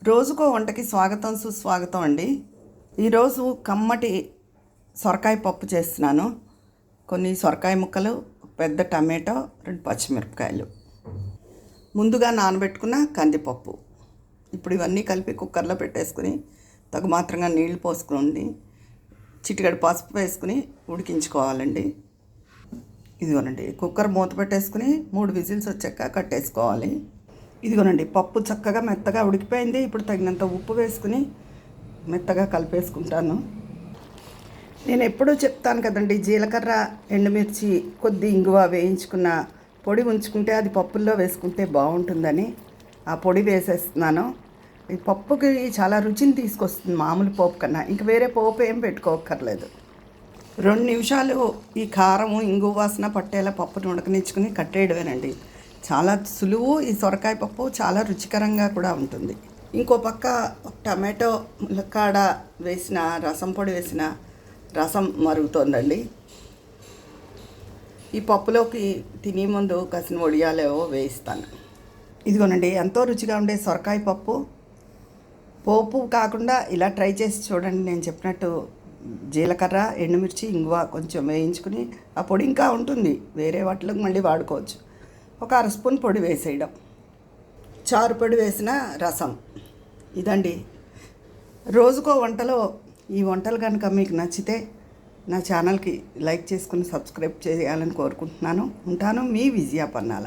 రోజుకో వంటకి స్వాగతం సుస్వాగతం అండి. ఈరోజు కమ్మటి సొరకాయ పప్పు చేస్తున్నాను. కొన్ని సొరకాయ ముక్కలు, పెద్ద టమాటో, 2 పచ్చిమిరపకాయలు, ముందుగా నానబెట్టుకున్న కందిపప్పు. ఇప్పుడు ఇవన్నీ కలిపి కుక్కర్లో పెట్టేసుకుని తగు మాత్రంగా నీళ్లు పోసుకుని చిటికెడు పసుపు వేసుకుని ఉడికించుకోవాలండి. ఇదిగోనండి, కుక్కర్ మూత పెట్టేసుకుని 3 విజిల్స్ వచ్చాక కట్టేసుకోవాలి. ఇదిగోనండి, పప్పు చక్కగా మెత్తగా ఉడికిపోయింది. ఇప్పుడు తగినంత ఉప్పు వేసుకుని మెత్తగా కలిపేసుకుంటాను. నేను ఎప్పుడూ చెప్తాను కదండి, జీలకర్ర, ఎండుమిర్చి, కొద్ది ఇంగువ వేయించుకున్న పొడి ఉంచుకుంటే అది పప్పుల్లో వేసుకుంటే బాగుంటుందని ఆ పొడి వేసేస్తున్నాను. ఈ పప్పుకి చాలా రుచిని తీసుకొస్తుంది మామూలు పోపు కన్నా. ఇంక వేరే పోపు ఏం పెట్టుకోక్కర్లేదు. 2 నిమిషాలు ఈ కారం, ఇంగువ వాసన పట్టేలా పప్పుని ఉడకనిచ్చుకుని కట్టేయడమేనండి. చాలా సులువు. ఈ సొరకాయ పప్పు చాలా రుచికరంగా కూడా ఉంటుంది. ఇంకో పక్క టమాటో ములక్కాడ వేసిన రసం పొడి వేసిన రసం మరుగుతోందండి. ఈ పప్పులోకి తినే ముందు కాసిన వడియాలేవో వేయిస్తాను. ఇదిగోనండి, ఎంతో రుచిగా ఉండే సొరకాయ పప్పు. పోపు కాకుండా ఇలా ట్రై చేసి చూడండి. నేను చెప్పినట్టు జీలకర్ర, ఎండుమిర్చి, ఇంగువ కొంచెం వేయించుకుని ఆ పొడి ఇంకా ఉంటుంది, వేరే వాటిలోకి మళ్ళీ వాడుకోవచ్చు. ఒక 1/2 స్పూన్ పొడి వేసేయడం, చారు పొడి వేసిన రసం. ఇదండి రోజుకో వంటలో. ఈ వంటలు కనుక మీకు నచ్చితే నా ఛానల్కి లైక్ చేసుకుని సబ్స్క్రైబ్ చేయాలని కోరుకుంటున్నాను. ఉంటాను, మీ విజయ పన్నాల.